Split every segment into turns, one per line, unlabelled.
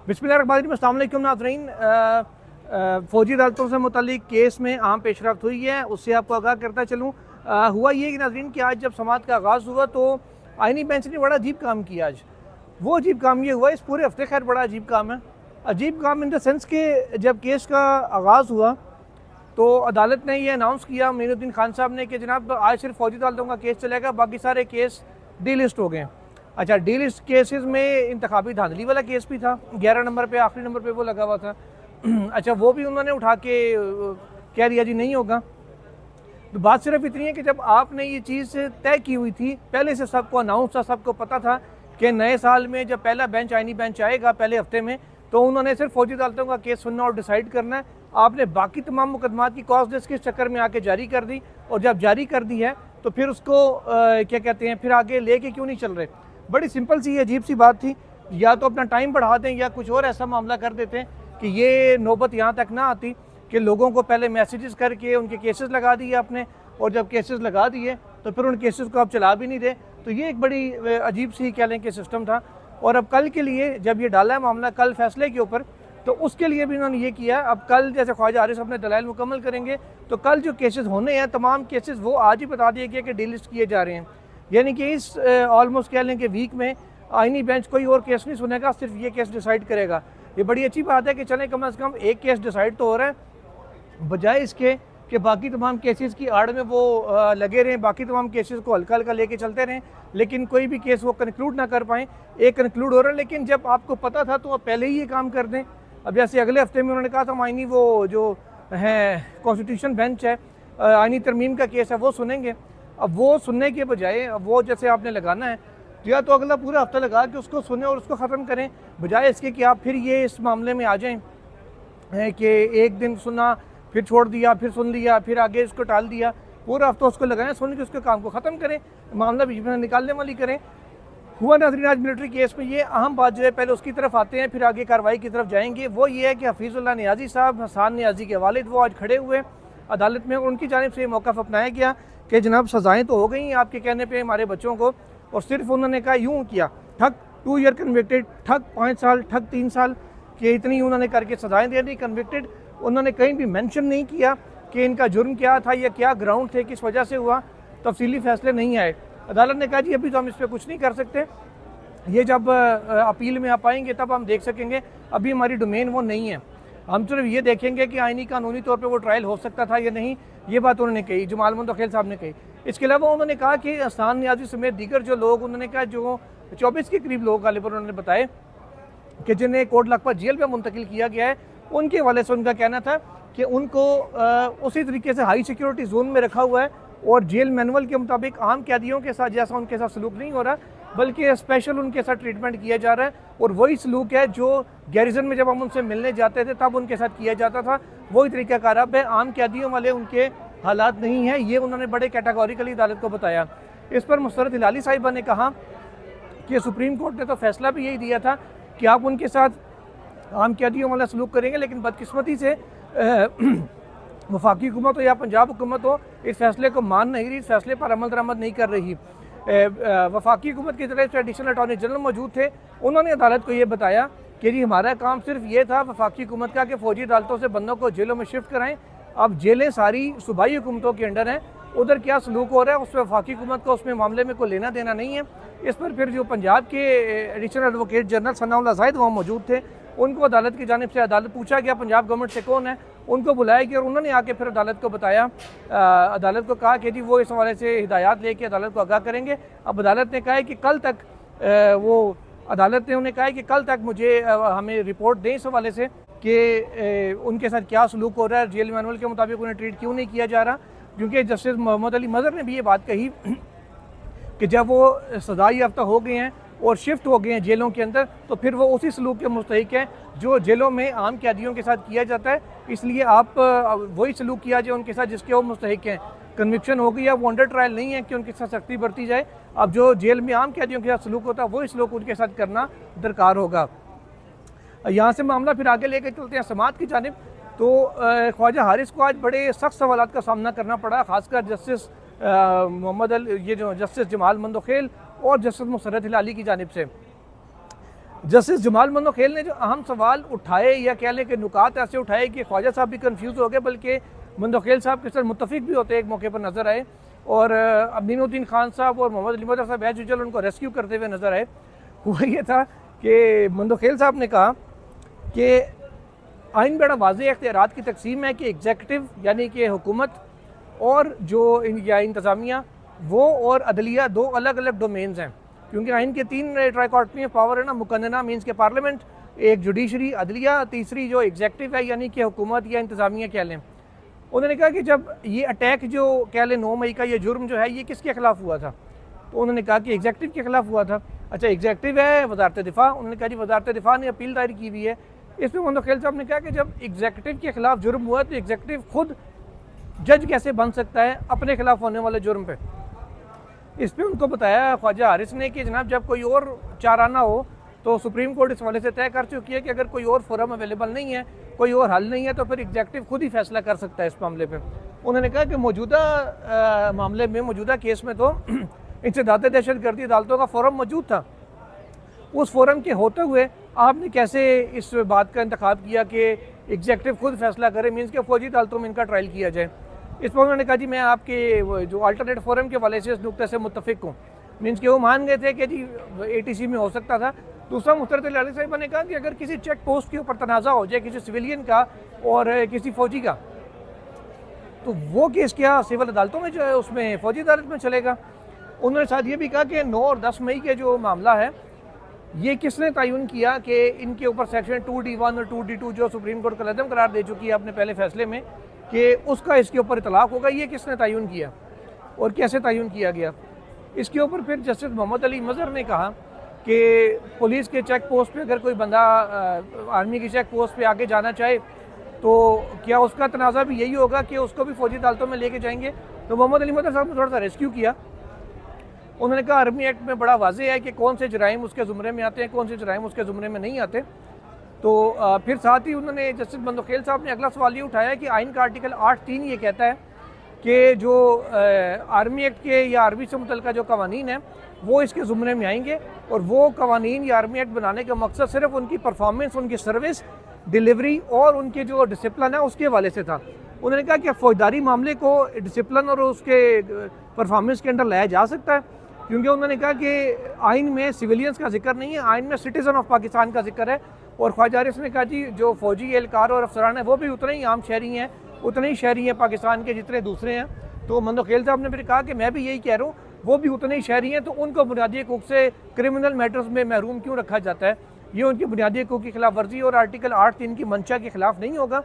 बिस्मिल्लाहिर्रहमानिर्रहीम, अस्सलाम वालेकुम नाज़रीन। फ़ौजी अदालतों से मुतल्लिक़ केस में अहम पेशरफ्त हुई है, उससे आपको आगाह करता चलूँ। हुआ ये कि नाज़रीन कि आज जब समाअत का आगाज़ हुआ तो आइनी बेंच ने बड़ा अजीब काम किया। आज वो अजीब काम ये हुआ, इस पूरे हफ्ते खैर बड़ा अजीब काम है। अजीब काम इन द सेंस कि जब केस का आगाज़ हुआ तो अदालत ने ये अनाउंस किया, मोइनुद्दीन खान साहब ने, कि जनाब आज सिर्फ फ़ौजी अदालतों का केस चलेगा, बाकी सारे केस डी लिस्ट हो गए। अच्छा, डी लिस्ट केसेस में इंतखाबी धांधली वाला केस भी था, 11 नंबर पे, आखिरी नंबर पे वो लगा हुआ था। अच्छा, वो भी उन्होंने उठा के कह दिया जी नहीं होगा। तो बात सिर्फ इतनी है कि जब आपने ये चीज़ तय की हुई थी, पहले से सबको अनाउंस था, सबको पता था कि नए साल में जब पहला बेंच आइनी बेंच आएगा पहले हफ्ते में, तो उन्होंने सिर्फ फ़ौजी अदालतों का केस सुनना और डिसाइड करना है। आपने बाकी तमाम मुकदमात की कॉज लिस्ट के चक्कर में आके जारी कर दी, और जब जारी कर दी है तो फिर उसको क्या कहते हैं, फिर आगे लेके क्यों नहीं चल रहे। बड़ी सिंपल सी अजीब सी बात थी। या तो अपना टाइम बढ़ा दें या कुछ और ऐसा मामला कर देते हैं कि ये नौबत यहाँ तक ना आती कि लोगों को पहले मैसेजेस करके उनके केसेस लगा दिए आपने, और जब केसेस लगा दिए तो फिर उन केसेस को आप चला भी नहीं दे। तो ये एक बड़ी अजीब सी कह लें कि सिस्टम था। और अब कल के लिए जब ये डाला है मामला कल फैसले के ऊपर, तो उसके लिए भी उन्होंने ये किया। अब कल जैसे ख्वाजा हारिस अपने दलाइल मुकम्मल करेंगे तो कल जो केसेस होने हैं तमाम केसेस वो आज ही बता दिए गए कि डिलिस्ट किए जा रहे हैं। यानी कि इस ऑलमोस्ट कह लें कि वीक में आइनी बेंच कोई और केस नहीं सुनेगा, सिर्फ ये केस डिसाइड करेगा। ये बड़ी अच्छी बात है कि चलें कम अज़ कम एक केस डिसाइड तो हो रहा है, बजाय इसके कि बाकी तमाम केसेस की आड़ में वो लगे रहें, बाकी तमाम केसेस को हल्का हल्का लेके चलते रहें, लेकिन कोई भी केस वो कंक्लूड ना कर पाएँ। एक कंक्लूड हो रहा है, लेकिन जब आपको पता था तो आप पहले ही ये काम कर दें। अब जैसे अगले हफ्ते में उन्होंने कहा था हम आइनी वो जो है कॉन्स्टिट्यूशन बेंच है, आइनी तरमीम का केस है, वो सुनेंगे। अब वो सुनने के बजाय अब वो जैसे आपने लगाना है, या तो अगला पूरा हफ्ता लगा के उसको सुने और उसको ख़त्म करें, बजाय इसके कि आप फिर ये इस मामले में आ जाएं कि एक दिन सुना फिर छोड़ दिया, फिर सुन लिया, फिर आगे इसको टाल दिया। पूरा हफ्ता उसको लगाएं, सुन के उसके काम को ख़त्म करें, मामला बीच में निकालने वाली करें। हुआ नाज़रीन आज मिलिट्री केस में ये अहम बात जो है, पहले उसकी तरफ आते हैं फिर आगे कार्रवाई की तरफ जाएंगे। वो ये है कि हफीज़ुल्लाह नियाज़ी साहब, हसान नियाज़ी के वालिद, वो आज खड़े हुए अदालत में। उनकी जानिब से मौक़िफ़ अपनाया गया कि जनाब सज़ाएँ तो हो गई आपके कहने पर हमारे बच्चों को, और सिर्फ उन्होंने कहा यूँ किया, ठग 2 ईयर कन्विक्टेड, ठग 5 साल, ठग 3 साल कि इतनी उन्होंने करके सज़ाएँ दे दी, कन्विक्टेड। उन्होंने कहीं भी मेंशन नहीं किया कि इनका जुर्म क्या था या क्या ग्राउंड थे, किस वजह से हुआ, तफसीली फैसले नहीं आए। अदालत ने कहा जी अभी तो हम इस पर कुछ नहीं कर सकते, ये जब अपील में आप आएंगे तब हम देख सकेंगे, अभी हमारी डोमेन वो नहीं है। हम सिर्फ ये देखेंगे कि आइनी कानूनी तौर पे वो ट्रायल हो सकता था या नहीं। ये बात उन्होंने कही, जमाल मुंतखिल साहब ने कही। इसके अलावा उन्होंने कहा कि हसान नियाज़ी समेत दीगर जो लोग, उन्होंने कहा जो 24 के करीब लोग गालिबन उन्होंने बताए कि जिन्हें कोट लखपत जेल में मुंतकिल किया गया है, उनके हवाले से उनका कहना था कि उनको उसी तरीके से हाई सिक्योरिटी जोन में रखा हुआ है, और जेल मैनुअल के मुताबिक आम कैदियों के साथ जैसा उनके साथ सलूक नहीं हो रहा, बल्कि स्पेशल उनके साथ ट्रीटमेंट किया जा रहा है। और वही सलूक है जो गैरिजन में जब हम उनसे मिलने जाते थे तब उनके साथ किया जाता था, वही तरीक़ाकार अब है। आम कैदियों वाले उनके हालात नहीं हैं, ये उन्होंने बड़े कैटेगोरिकली अदालत को बताया। इस पर मुसरत हिलाली साहिबा ने कहा कि सुप्रीम कोर्ट ने तो फैसला भी यही दिया था कि आप उनके साथ आम कैदियों वाला सलूक करेंगे, लेकिन बदकिस्मती से वफाकी हुकूमत हो या पंजाब हुकूमत हो इस फैसले को मान नहीं रही, इस फैसले पर अमल दरामद नहीं कर रही। वफाकी हुकूमत की तरफ से एडिशनल अटॉर्नी जनरल मौजूद थे, उन्होंने अदालत को ये बताया कि जी हमारा काम सिर्फ ये था वफाकी हुकूमत का कि फ़ौजी अदालतों से बंदों को जेलों में शिफ्ट कराएं। अब जेलें सारी सूबाई हुकूमतों के अंडर हैं, उधर क्या सलूक हो रहा है उस पर वफाकी हुकूमत को उसमें मामले में कोई लेना देना नहीं है। इस पर फिर जो पंजाब के additional advocate general Sanaullah Zahid वहाँ मौजूद थे, उनको अदालत की जानिब से अदालत पूछा गया पंजाब गवर्नमेंट से कौन है, उनको बुलाया गया और उन्होंने आके फिर अदालत को बताया। अदालत को कहा कि जी वो इस हवाले से हिदायत लेके अदालत को आगाह करेंगे। अब अदालत ने कहा है कि कल तक अदालत ने उन्हें कहा है कि कल तक मुझे हमें रिपोर्ट दें इस हवाले से कि उनके साथ क्या सलूक हो रहा है, जेल मैनुअल के मुताबिक उन्हें ट्रीट क्यों नहीं किया जा रहा। क्योंकि जस्टिस मोहम्मद अली मज़हर ने भी ये बात कही कि जब वो सज़ा याफ्ता हो गए हैं और शिफ्ट हो गए हैं जेलों के अंदर, तो फिर वो उसी सलूक के मुस्तहिक हैं जो जेलों में आम कैदियों के साथ किया जाता है। इसलिए आप वही सलूक किया जाए उनके साथ जिसके वो मुस्तहिक हैं। कन्विक्शन हो गई है, वो अंडर ट्रायल नहीं है कि उनके साथ सख्ती बरती जाए। अब जो जेल में आम कैदियों के साथ सलूक होता है वही सलूक उनके साथ करना दरकार होगा। यहाँ से मामला फिर आगे लेकर चलते हैं समाअत की जानिब। तो ख्वाजा हारिस को आज बड़े सख्त सवालात का सामना करना पड़ा, खासकर जस्टिस मोहम्मद अली, ये जो जस्टिस जमाल मुंतखिल और जस्टिस मुसर्रत हिलाली की जानिब से। जस्टिस जमाल मंदोखेल ने जो अहम सवाल उठाए या कह लें कि नुकात ऐसे उठाए कि ख्वाजा साहब भी कंफ्यूज हो गए, बल्कि मंदोखेल साहब के साथ मुत्तफिक भी होते एक मौके पर नजर आए, और अमीनुद्दीन खान साहब और मोहम्मद अली मदर साहब एज यूजुअल उनको रेस्क्यू करते हुए नजर आए। हुआ ये था कि मंदोखेल साहब ने कहा कि आइन बड़ा वाज़ेह इख्तियारात की तकसीम है कि एग्जीक्यूटिव यानी कि हुकूमत और जो या इंतज़ामिया वो और अदलिया दो अलग अलग डोमेन्स हैं, क्योंकि आइन के 3 ट्राइकॉटमी ऑफ पावर है ना, मुकन्नना मीन्स के पार्लियामेंट, एक जुडिशरी अदलिया, तीसरी जो एग्जीक्यूटिव है यानी कि हुकूमत या इंतज़ामिया कह लें। उन्होंने कहा कि जब ये अटैक जो कह लें 9 मई का ये जुर्म जो है ये किसके खिलाफ हुआ था, तो उन्होंने कहा कि एग्जीक्यूटिव के खिलाफ हुआ था। अच्छा एग्जीक्यूटिव है वजारत दिफा, उन्होंने कहा जी वजारत दिफा ने अपील दायर की हुई है। इसमें मंदोखेल साहब ने कहा कि जब एग्जीक्यूटिव के खिलाफ जुर्म हुआ तो एग्जीक्यूटिव खुद जज कैसे बन सकता है अपने खिलाफ होने वाले जुर्म पे। इस पर उनको बताया ख्वाजा हारिस ने कि जनाब जब कोई और चाराना हो तो सुप्रीम कोर्ट इस हवाले से तय कर चुकी है कि अगर कोई और फोरम अवेलेबल नहीं है, कोई और हल नहीं है, तो फिर एग्जीक्यूटिव खुद ही फैसला कर सकता है इस मामले पे। उन्होंने कहा कि मौजूदा मामले में, मौजूदा केस में तो इंसदाद दहशतगर्दी अदालतों का फोरम मौजूद था। उस फोरम के होते हुए आपने कैसे इस बात का इंतखाब किया कि एग्जीक्यूटिव खुद फैसला करे, मीन्स के फौजी अदालतों में इनका ट्रायल किया जाए। इस पर उन्होंने कहा जी मैं आपके जो अल्टरनेट फोरम के वाले से इस नुकते से मुत्तफिक हूँ, मीन्स कि वो मान गए थे कि जी ATC में हो सकता था। दूसरा मुफ्तर अली साहिबा ने कहा कि अगर किसी चेक पोस्ट के ऊपर तनाज़ा हो जाए किसी सिविलियन का और किसी फ़ौजी का, तो वो केस क्या सिविल अदालतों में जो है उसमें फ़ौजी अदालत में चलेगा। उन्होंने साथ ये भी कहा कि 9 और 10 मई के जो मामला है ये किसने तयन किया कि इनके ऊपर सेक्शन 2D1 और 2D2 जो सुप्रीम कोर्ट कलअदम करार दे चुकी है अपने पहले फैसले में कि उसका इसके ऊपर इतलाक़ होगा, ये किसने तयन किया और कैसे तयन किया गया। इसके ऊपर फिर जस्टिस मोहम्मद अली मज़हर ने कहा कि पुलिस के चेक पोस्ट पे अगर कोई बंदा आर्मी की चेक पोस्ट पे आगे जाना चाहे तो क्या उसका तनाज़ा भी यही होगा कि उसको भी फ़ौजी अदालतों में लेके जाएंगे। तो मोहम्मद अली मदर साहब ने थोड़ा सा रेस्क्यू किया। उन्होंने कहा आर्मी एक्ट में बड़ा वाज़ेह है कि कौन से जराइम उसके ज़ुमरे में आते हैं, कौन से जराइम उसके ज़ुमरे में नहीं आते। तो फिर साथ ही उन्होंने जस्टिस मंदोखेल साहब ने अगला सवाल ये उठाया कि आइन का आर्टिकल 8(3) ये कहता है कि जो आर्मी एक्ट के या आर्मी से मुतल्लिक़ जो कवानीन हैं वो इसके ज़ुमरे में आएंगे, और वो कवानीन या आर्मी एक्ट बनाने का मकसद सिर्फ उनकी परफॉर्मेंस, उनकी सर्विस डिलीवरी और उनके जो डिसिप्लिन है उसके हवाले से था। उन्होंने कहा कि फ़ौजदारी मामले को डिसिप्लिन और उसके परफॉर्मेंस के अंदर लाया जा सकता है, क्योंकि उन्होंने कहा कि आइन में सिविलियंस का जिक्र नहीं है, आइन में सिटीज़न ऑफ पाकिस्तान का जिक्र है। और ख्वाजा हारिस ने कहा जी जो फ़ौजी एहलकार और अफसरान हैं वो भी उतने ही आम शहरी हैं, उतने ही शहरी हैं पाकिस्तान के जितने दूसरे हैं। तो मंदोखेल साहब ने फिर कहा कि मैं भी यही कह रहा हूँ, वो भी उतने ही शहरी हैं, तो उनको बुनियादी हकूक़ से क्रिमिनल मैटर्स में महरूम क्यों रखा जाता है, ये उनकी बुनियादी हकूक़ की खिलाफ वर्जी और आर्टिकल 8(3) की मंशा के खिलाफ नहीं होगा।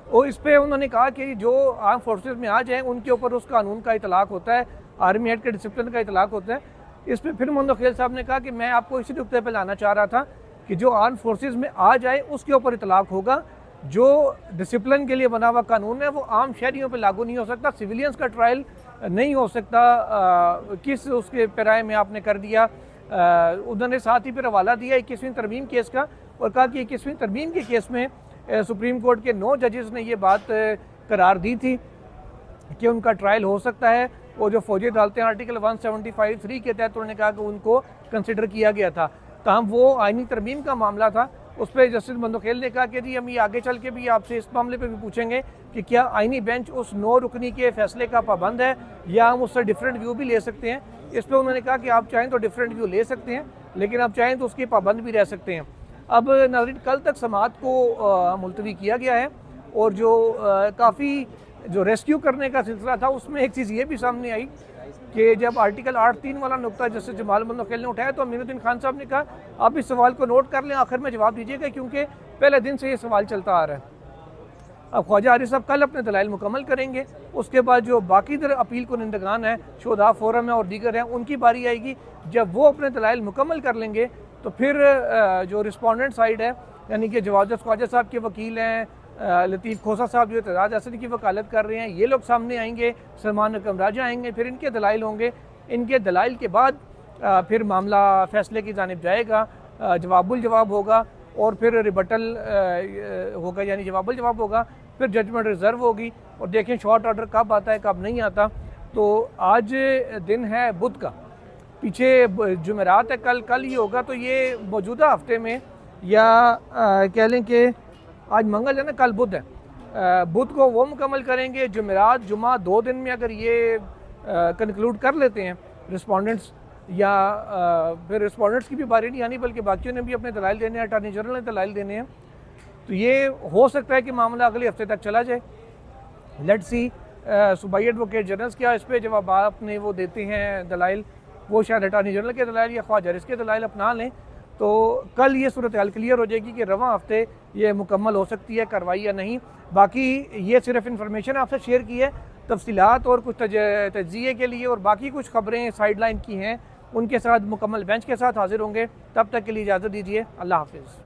और इस पर उन्होंने कहा कि जो आर्म फोर्सेस में आ जाए उनके ऊपर उस कानून का इतलाक़ होता है, आर्मी एक्ट के डिसिप्लिन का इतलाक़ होता है। इस पर फिर मंदोखेल साहब ने कहा कि मैं आपको इसी नुकते पर लाना चाह रहा था कि जो आर्म फोर्सेस में आ जाए उसके ऊपर इतलाक़ होगा, जो डिसिप्लिन के लिए बना हुआ कानून है वो आम शहरियों पे लागू नहीं हो सकता, सिविलियंस का ट्रायल नहीं हो सकता। किस उसके पैराए में आपने कर दिया। उन्होंने साथ ही फिर हवाला दिया 21वीं तरमीम केस का और कहा कि 21वीं तरमीम के केस में सुप्रीम कोर्ट के 9 जजेस ने ये बात करार दी थी कि उनका ट्रायल हो सकता है, और जो फौजी अदालतें आर्टिकल 175(3) के तहत उन्होंने कहा कि उनको कंसिडर किया गया था। तमाम वो आइनी तरमीम का मामला था, उस पर जस्टिस मंदोखेल ने कहा कि जी हम ये आगे चल के भी आपसे इस मामले पे भी पूछेंगे कि क्या आइनी बेंच उस 9 रुकनी के फैसले का पाबंद है या हम उससे डिफरेंट व्यू भी ले सकते हैं। इस पर उन्होंने कहा कि आप चाहें तो डिफरेंट व्यू ले सकते हैं, लेकिन आप चाहें तो उसके पाबंद भी रह सकते हैं। अब नाज़रीन कल तक समाअत को मुलतवी किया गया है, और जो काफ़ी जो रेस्क्यू करने का सिलसिला था उसमें एक चीज़ ये भी सामने आई कि जब आर्टिकल 8(3) वाला नुकता जस्टिस जमाल मंदोखेल ने उठाया तो अमीनुद्दीन खान साहब ने कहा आप इस सवाल को नोट कर लें, आखिर में जवाब दीजिएगा, क्योंकि पहले दिन से ये सवाल चलता आ रहा है। अब ख्वाजा हारिस साहब कल अपने दलाइल मुकम्मल करेंगे, उसके बाद जो बाकी दर अपील कुनिंदगान हैं, शोधा फोरम है और दीगर हैं, उनकी बारी आएगी। जब वो अपने दलाइल मुकम्मल कर लेंगे तो फिर जो रिस्पोंडेंट साइड है यानी कि जवाब ख्वाजा साहब के वकील हैं, लतीफ़ खोसा साहब जो एतजाज असद की वकालत कर रहे हैं, ये लोग सामने आएंगे, सलमान अकरम राजा आएंगे, फिर इनके दलाइल होंगे। इनके दलाइल के बाद फिर मामला फैसले की जानिब जाएगा, जवाबुल जवाब होगा और फिर रिबटल होगा यानी जवाबुल जवाब होगा, फिर जजमेंट रिजर्व होगी और देखें शॉर्ट ऑर्डर कब आता है कब नहीं आता। तो आज दिन है बुध का, पीछे जुमेरात है, कल ही होगा, तो ये मौजूदा हफ्ते में या कह लें कि आज मंगल है ना, कल बुध है, बुध को वो मुकम्मल करेंगे। जुमेरात जुमा 2 दिन में अगर ये कंक्लूड कर लेते हैं रिस्पोंडेंट्स, या फिर रिस्पोंडेंट्स की भी बारी नहीं आनी बल्कि बाकियों ने भी अपने दलाइल देने हैं, अटॉर्नी जनरल ने दलाइल देने हैं, तो ये हो सकता है कि मामला अगले हफ्ते तक चला जाए। लेट्स सी सूबाई एडवोकेट जनरल्स क्या इस पर जवाब अपने वो देते हैं दलाइल, वो शायद अटॉर्नी जनरल के दलाइल या ख्वाजा इसके दलाइल अपना लें, तो कल ये सूरत हाल क्लियर हो जाएगी कि रवां हफ्ते ये मुकम्मल हो सकती है कार्रवाई या नहीं। बाकी ये सिर्फ इन्फॉर्मेशन आपसे शेयर की है, तफसीलात और कुछ तज्जिए के लिए और बाकी कुछ खबरें साइड लाइन की हैं उनके साथ मुकम्मल बेंच के साथ हाजिर होंगे। तब तक के लिए इजाज़त दीजिए, अल्लाह हाफिज़।